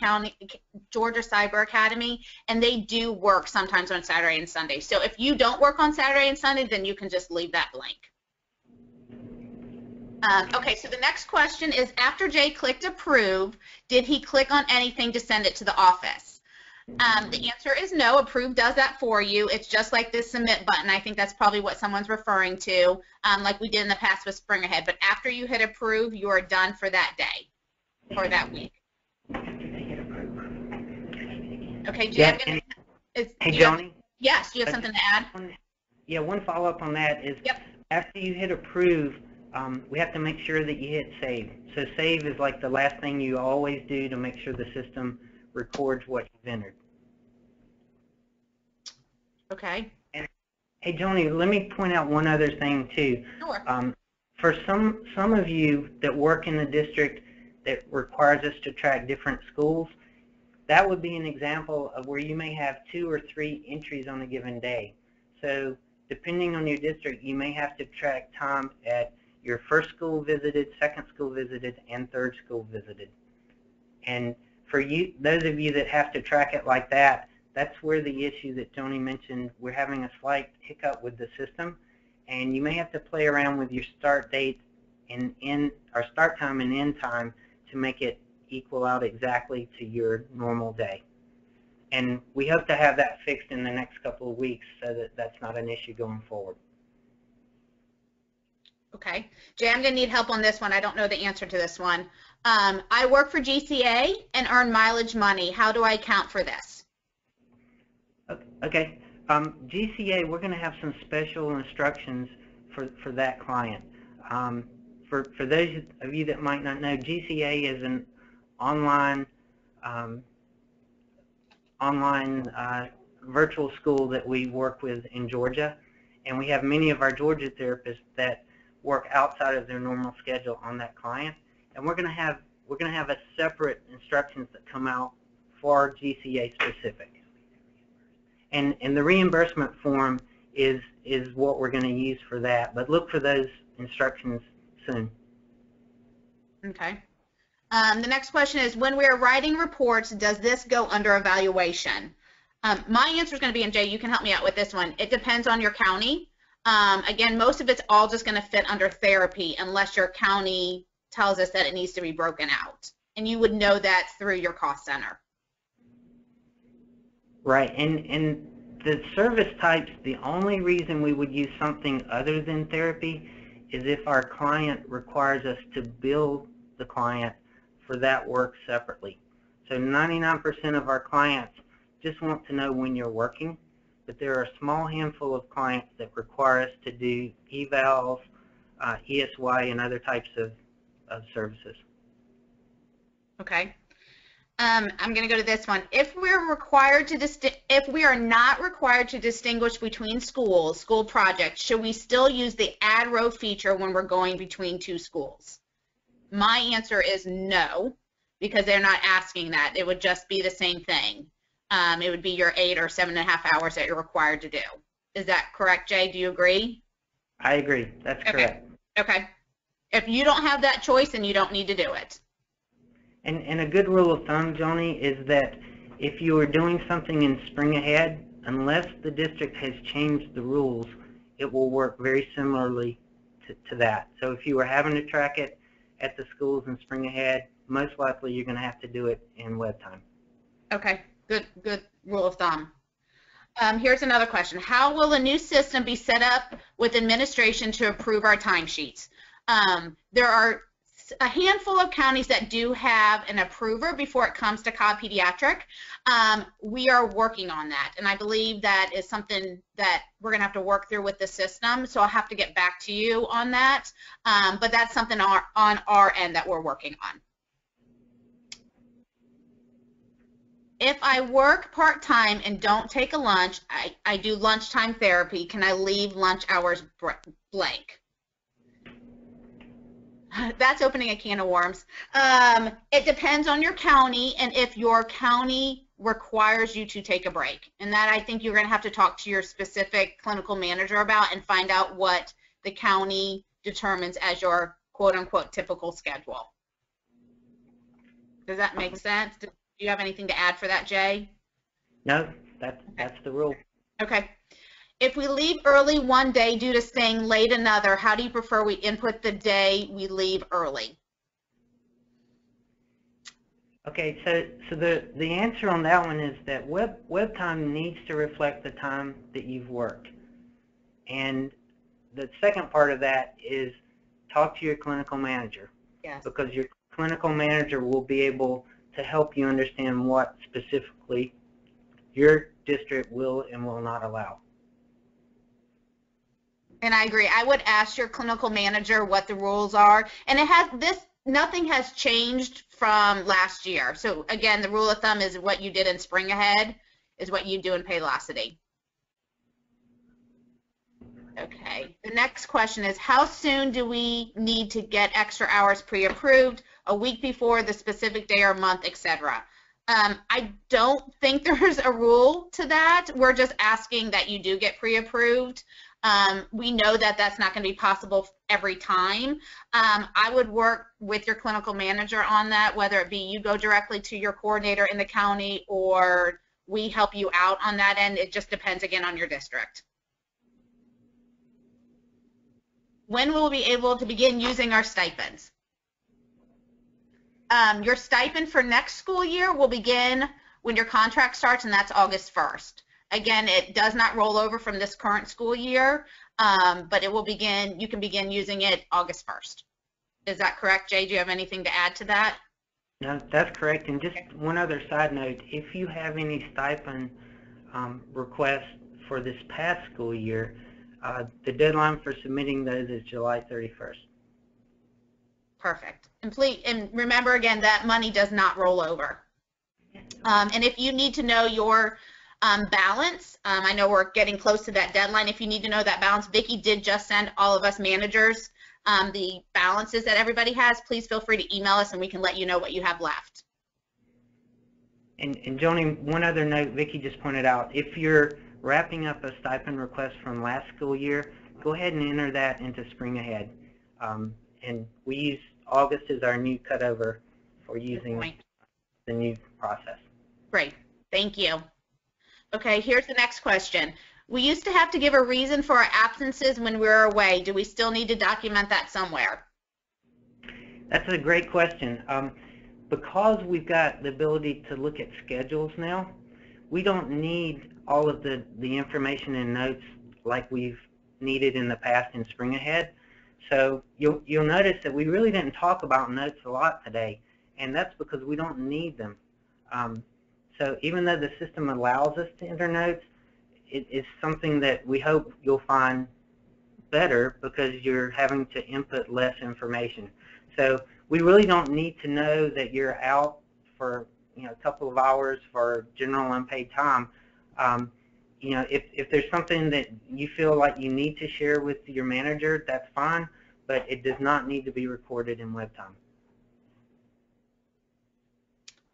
Academy, and they do work sometimes on Saturday and Sunday. So if you don't work on Saturday and Sunday, then you can just leave that blank. Okay, so the next question is, after Jay clicked approve, did he click on anything to send it to the office? The answer is no. Approve does that for you. It's just like this submit button. I think that's probably what someone's referring to, like we did in the past with Spring Ahead. But after you hit approve, you are done for that day, for that week. Okay, Jay. Yeah, hey, Joni? Yes, do you have something to add? Yeah, one follow-up on that is, yep. After you hit approve, we have to make sure that you hit save. So save is like the last thing you always do to make sure the system records what you've entered. Okay. And, hey, Joni, let me point out one other thing too. Sure. For some of you that work in the district that requires us to track different schools, that would be an example of where you may have 2 or 3 entries on a given day. So depending on your district, you may have to track time at your first school visited, second school visited, and third school visited. And for you, those of you that have to track it like that, that's where the issue that Joni mentioned, we're having a slight hiccup with the system, and you may have to play around with your start date and start time and end time to make it equal out exactly to your normal day. And we hope to have that fixed in the next couple of weeks so that that's not an issue going forward. Okay. Jay, I'm going to need help on this one. I don't know the answer to this one. I work for GCA and earn mileage money. How do I account for this? Okay. GCA, we're going to have some special instructions for that client. For those of you that might not know, GCA is an online virtual school that we work with in Georgia, and we have many of our Georgia therapists that work outside of their normal schedule on that client, and we're going to have a separate instructions that come out for GCA specific. And the reimbursement form is what we're going to use for that, but look for those instructions soon. Okay. The next question is, when we are writing reports, does this go under evaluation? My answer is going to be, and Jay, you can help me out with this one. It depends on your county. Again, most of it's all just going to fit under therapy unless your county tells us that it needs to be broken out. And you would know that through your cost center. Right, and the service types, the only reason we would use something other than therapy is if our client requires us to bill the client for that work separately. So 99% of our clients just want to know when you're working, but there are a small handful of clients that require us to do evals, ESY, and other types of services. Okay. I'm going to go to this one. If we are not required to distinguish between school projects, should we still use the add row feature when we're going between two schools? My answer is no, because they're not asking that. It would just be the same thing. It would be your 8 or 7.5 hours that you're required to do. Is that correct, Jay? Do you agree? I agree. That's correct. Okay. If you don't have that choice, then you don't need to do it. And a good rule of thumb, Joni, is that if you are doing something in Spring Ahead, unless the district has changed the rules, it will work very similarly to that. So if you were having to track it at the schools in Spring Ahead, most likely you're going to have to do it in web time. Okay, good rule of thumb. Here's another question. How will a new system be set up with administration to approve our timesheets? There are a handful of counties that do have an approver before it comes to Cobb Pediatric. We are working on that, and I believe that is something that we're going to have to work through with the system, so I'll have to get back to you on that, but that's something on our end that we're working on. If I work part-time and don't take a lunch, I do lunchtime therapy, can I leave lunch hours blank? That's opening a can of worms. It depends on your county and if your county requires you to take a break. And that I think you're going to have to talk to your specific clinical manager about and find out what the county determines as your quote-unquote typical schedule. Does that make sense? Do you have anything to add for that, Jay? No, that's the rule. Okay. If we leave early one day due to staying late another, how do you prefer we input the day we leave early? Okay, so the answer on that one is that web time needs to reflect the time that you've worked. And the second part of that is talk to your clinical manager. Yes. Because your clinical manager will be able to help you understand what specifically your district will and will not allow. And I agree. I would ask your clinical manager what the rules are. And nothing has changed from last year. So again, the rule of thumb is what you did in Spring Ahead is what you do in Paylocity. Okay. The next question is, how soon do we need to get extra hours pre-approved? A week before, the specific day or month, etc. I don't think there's a rule to that. We're just asking that you do get pre-approved. We know that that's not going to be possible every time. I would work with your clinical manager on that, whether it be you go directly to your coordinator in the county or we help you out on that end. It just depends, again, on your district. When will we be able to begin using our stipends? Your stipend for next school year will begin when your contract starts, and that's August 1st. Again, it does not roll over from this current school year, but it will begin, you can begin using it August 1st. Is that correct, Jay? Do you have anything to add to that? No, that's correct. And just one other side note, if you have any stipend requests for this past school year, the deadline for submitting those is July 31st. Perfect. And remember again, that money does not roll over. And if you need to know your balance, I know we're getting close to that deadline. If you need to know that balance, Vicki did just send all of us managers the balances that everybody has. Please feel free to email us and we can let you know what you have left. And Joni, one other note Vicki just pointed out, if you're wrapping up a stipend request from last school year, go ahead and enter that into Spring Ahead. And we use August as our new cutover for using the new process. Great, thank you. Okay, here's the next question. We used to have to give a reason for our absences when we were away. Do we still need to document that somewhere? That's a great question. Because we've got the ability to look at schedules now, we don't need all of the information and notes like we've needed in the past in Spring Ahead. So you'll notice that we really didn't talk about notes a lot today, and that's because we don't need them. So even though the system allows us to enter notes, it is something that we hope you'll find better because you're having to input less information. So we really don't need to know that you're out for a couple of hours for general unpaid time. If there's something that you feel like you need to share with your manager, that's fine, but it does not need to be recorded in web time.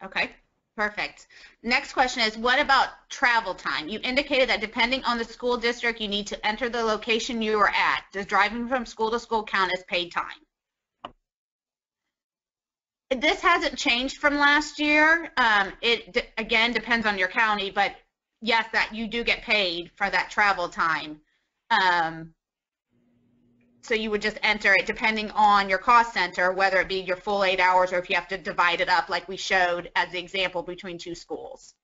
Okay, perfect. Next question is, what about travel time? You indicated that depending on the school district, you need to enter the location you are at. Does driving from school to school count as paid time? This hasn't changed from last year. It again depends on your county, but yes, that you do get paid for that travel time. So you would just enter it depending on your cost center, whether it be your full 8 hours or if you have to divide it up like we showed as the example between two schools.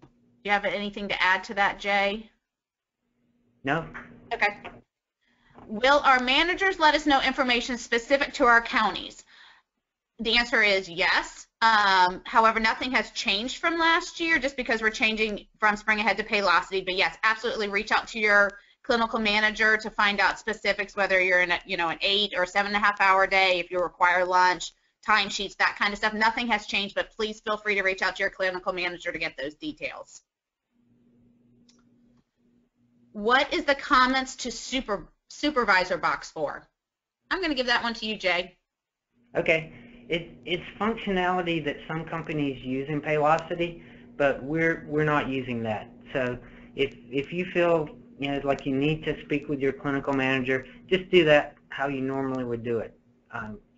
Do you have anything to add to that, Jay? No. Okay. Will our managers let us know information specific to our counties? The answer is yes. However, nothing has changed from last year just because we're changing from Spring Ahead to Paylocity. But yes, absolutely reach out to your clinical manager to find out specifics, whether you're in an 8 or 7.5 hour day, if you require lunch, timesheets, that kind of stuff. Nothing has changed, but please feel free to reach out to your clinical manager to get those details. What is the comments to supervisor box for? I'm going to give that one to you, Jay. Okay. It's functionality that some companies use in Paylocity, but we're not using that. So if you feel like you need to speak with your clinical manager, just do that how you normally would do it.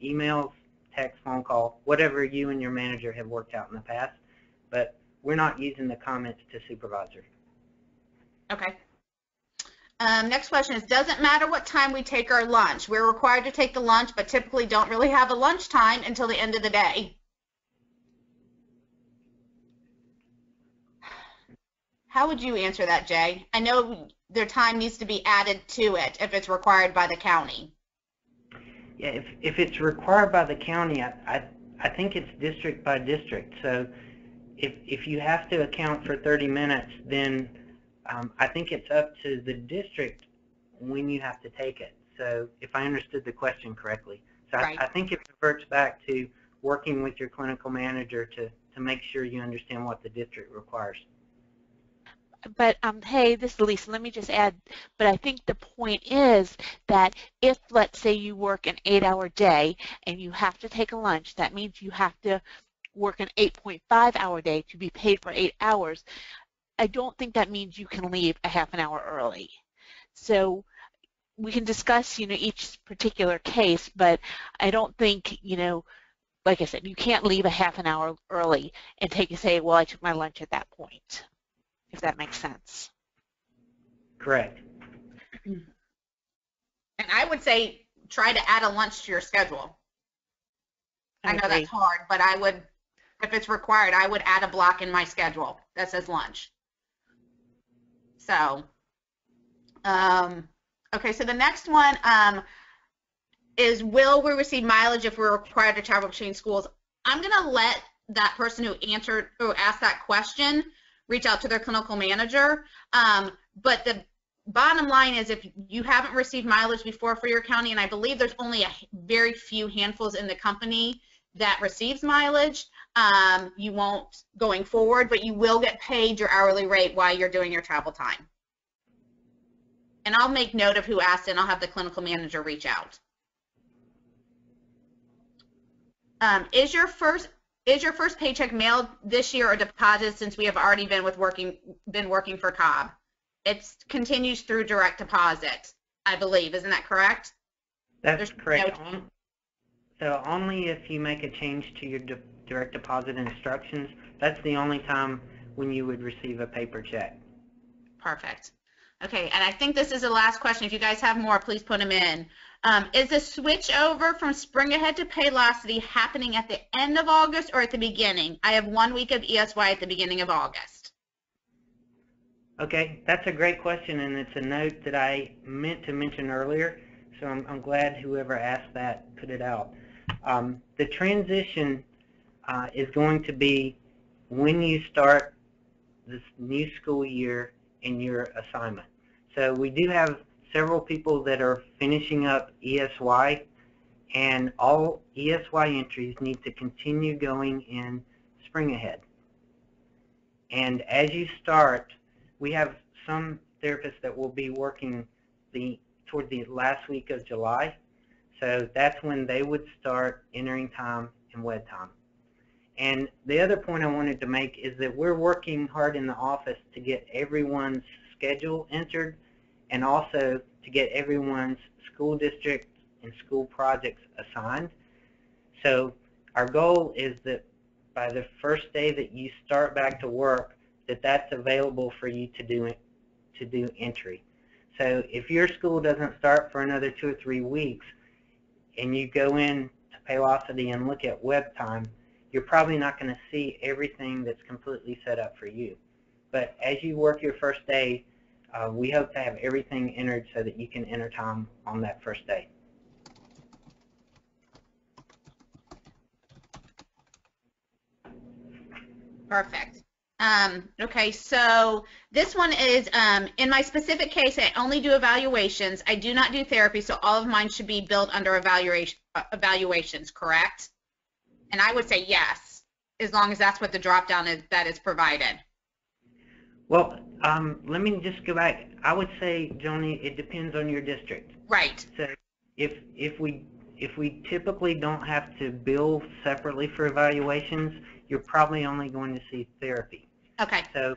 Emails, text, phone call, whatever you and your manager have worked out in the past, but we're not using the comments to supervisor. Okay. Next question is, doesn't matter what time we take our lunch. We're required to take the lunch, but typically don't really have a lunch time until the end of the day. How would you answer that, Jay? I know their time needs to be added to it if it's required by the county. Yeah, if it's required by the county, I think it's district by district. So if you have to account for 30 minutes, then I think it's up to the district when you have to take it. So if I understood the question correctly. So right. I think it reverts back to working with your clinical manager to make sure you understand what the district requires. But hey, this is Lisa. Let me just add, but I think the point is that if, let's say, you work an 8 hour day and you have to take a lunch, that means you have to work an 8.5 hour day to be paid for 8 hours. I don't think that means you can leave a half an hour early. So we can discuss, each particular case, but I don't think, like I said, you can't leave a half an hour early and say, well, I took my lunch at that point, if that makes sense. Correct. And I would say try to add a lunch to your schedule. I know that's hard, but I would, if it's required, I would add a block in my schedule that says lunch. So, okay, so the next one is, will we receive mileage if we're required to travel between schools? I'm going to let that person who answered or asked that question reach out to their clinical manager. But the bottom line is, if you haven't received mileage before for your county, and I believe there's only a very few handfuls in the company that receives mileage, you won't going forward, but you will get paid your hourly rate while you're doing your travel time. And I'll make note of who asked, and I'll have the clinical manager reach out. Is your first paycheck mailed this year or deposited, since we have already been working for Cobb? It continues through direct deposit, I believe. Isn't that correct? That's correct. So only if you make a change to your direct deposit instructions, that's the only time when you would receive a paper check. Perfect. Okay, and I think this is the last question. If you guys have more, please put them in. Is the switch over from Spring Ahead to Paylocity happening at the end of August or at the beginning? I have 1 week of ESY at the beginning of August. Okay, that's a great question, and it's a note that I meant to mention earlier, so I'm glad whoever asked that put it out. The transition is going to be when you start this new school year in your assignment. So we do have several people that are finishing up ESY, and all ESY entries need to continue going in Spring Ahead. And as you start, we have some therapists that will be working toward the last week of July. So that's when they would start entering time and wed time. And the other point I wanted to make is that we're working hard in the office to get everyone's schedule entered, and also to get everyone's school district and school projects assigned. So our goal is that by the first day that you start back to work, that's available for you to do entry. So if your school doesn't start for another 2 or 3 weeks, and you go in to Paylocity and look at web time, you're probably not going to see everything that's completely set up for you. But as you work your first day, we hope to have everything entered so that you can enter time on that first day. Perfect. Okay, so this one is, in my specific case, I only do evaluations. I do not do therapy, so all of mine should be billed under evaluations, correct? And I would say yes, as long as that's what the drop-down is that is provided. Well, let me just go back. I would say, Joni, it depends on your district. Right. So if we typically don't have to bill separately for evaluations, you're probably only going to see therapy. Okay. So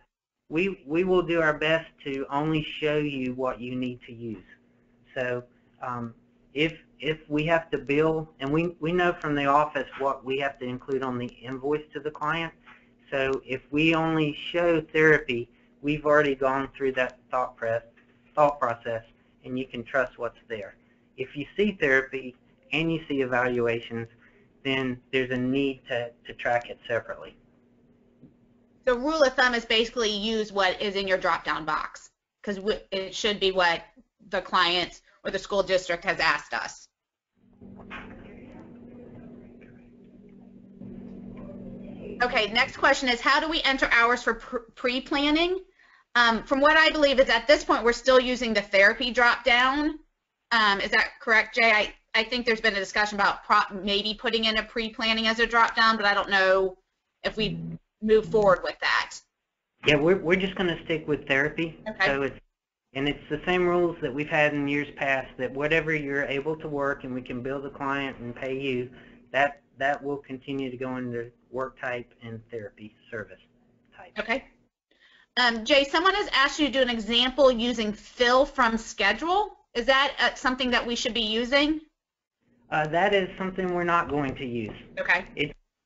we will do our best to only show you what you need to use. So if we have to bill, and we know from the office what we have to include on the invoice to the client. So if we only show therapy, we've already gone through that thought process, and you can trust what's there. If you see therapy and you see evaluations, then there's a need to track it separately. The rule of thumb is basically use what is in your drop-down box, because it should be what the client or the school district has asked us. Okay, next question is, how do we enter hours for pre-planning? From what I believe is at this point we're still using the therapy drop-down. Is that correct, Jay? I think there's been a discussion about maybe putting in a pre-planning as a drop-down, but I don't know if we move forward with that. Yeah, we're just going to stick with therapy. Okay. So it's the same rules that we've had in years past, that whatever you're able to work and we can bill the client and pay you, that will continue to go into work type and therapy service type. Okay. Jay, someone has asked you to do an example using fill from schedule. Is that something that we should be using? That is something we're not going to use. Okay.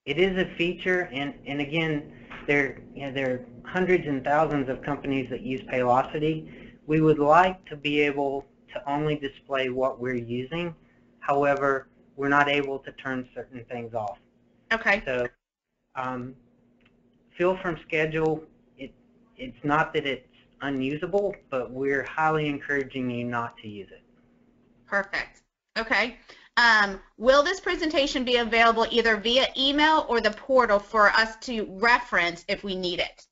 It is a feature, and again, there are hundreds and thousands of companies that use Paylocity. We would like to be able to only display what we're using. However, we're not able to turn certain things off. Okay. So, fill from schedule, it's not that it's unusable, but we're highly encouraging you not to use it. Perfect. Okay. Will this presentation be available either via email or the portal for us to reference if we need it?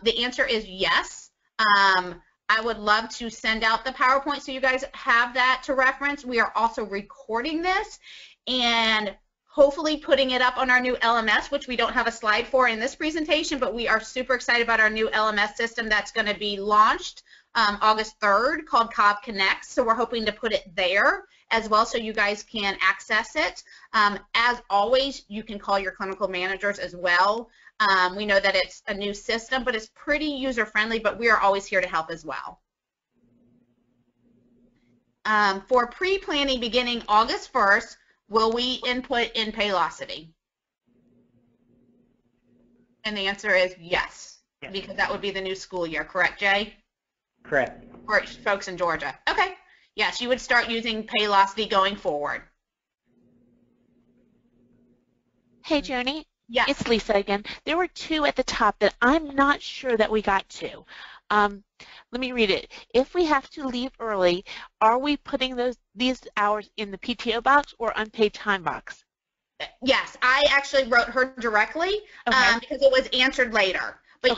The answer is yes. I would love to send out the PowerPoint so you guys have that to reference. We are also recording this and hopefully putting it up on our new LMS, which we don't have a slide for in this presentation, but we are super excited about our new LMS system that's going to be launched August 3rd called Cobb Connect. So we're hoping to put it there as well so you guys can access it. As always, you can call your clinical managers as well. We know that it's a new system, but it's pretty user-friendly, but we are always here to help as well. For pre-planning beginning August 1st, will we input in Paylocity? And the answer is yes, because that would be the new school year, correct, Jay? Correct. For folks in Georgia. Okay. Yes, you would start using Paylocity going forward. Hey, Joni. Yes. It's Lisa again. There were two at the top that I'm not sure that we got to. Let me read it. If we have to leave early, are we putting these hours in the PTO box or unpaid time box? Yes, I actually wrote her directly because it was answered later. But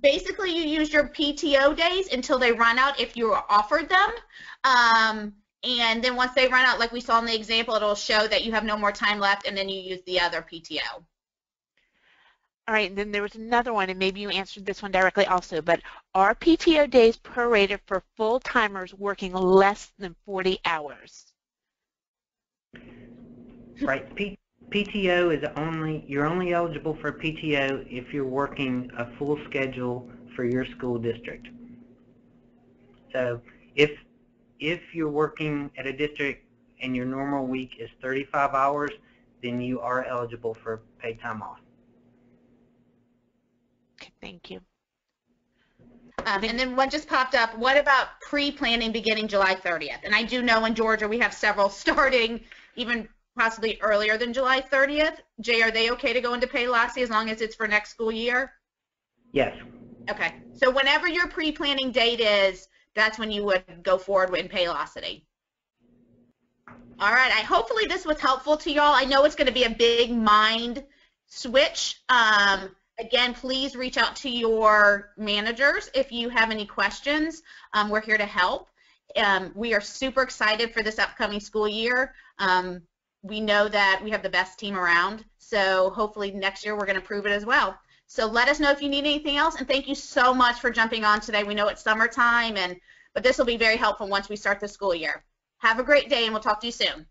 basically, you use your PTO days until they run out if you offered them. And then once they run out, like we saw in the example, it'll show that you have no more time left, and then you use the other PTO. All right, and then there was another one, and maybe you answered this one directly also, but are PTO days prorated for full-timers working less than 40 hours? Right. PTO is you're only eligible for PTO if you're working a full schedule for your school district. So if you're working at a district and your normal week is 35 hours, then you are eligible for paid time off. Okay, thank you. And then one just popped up. What about pre-planning beginning July 30th? And I do know in Georgia we have several starting even possibly earlier than July 30th. Jay, are they okay to go into Paylocity as long as it's for next school year? Yes. Okay. So whenever your pre-planning date is, that's when you would go forward with Paylocity. All right. Hopefully this was helpful to y'all. I know it's going to be a big mind switch. Again, please reach out to your managers if you have any questions. We're here to help. We are super excited for this upcoming school year. We know that we have the best team around, so hopefully next year we're going to prove it as well. So let us know if you need anything else, and thank you so much for jumping on today. We know it's summertime, but this will be very helpful once we start the school year. Have a great day, and we'll talk to you soon.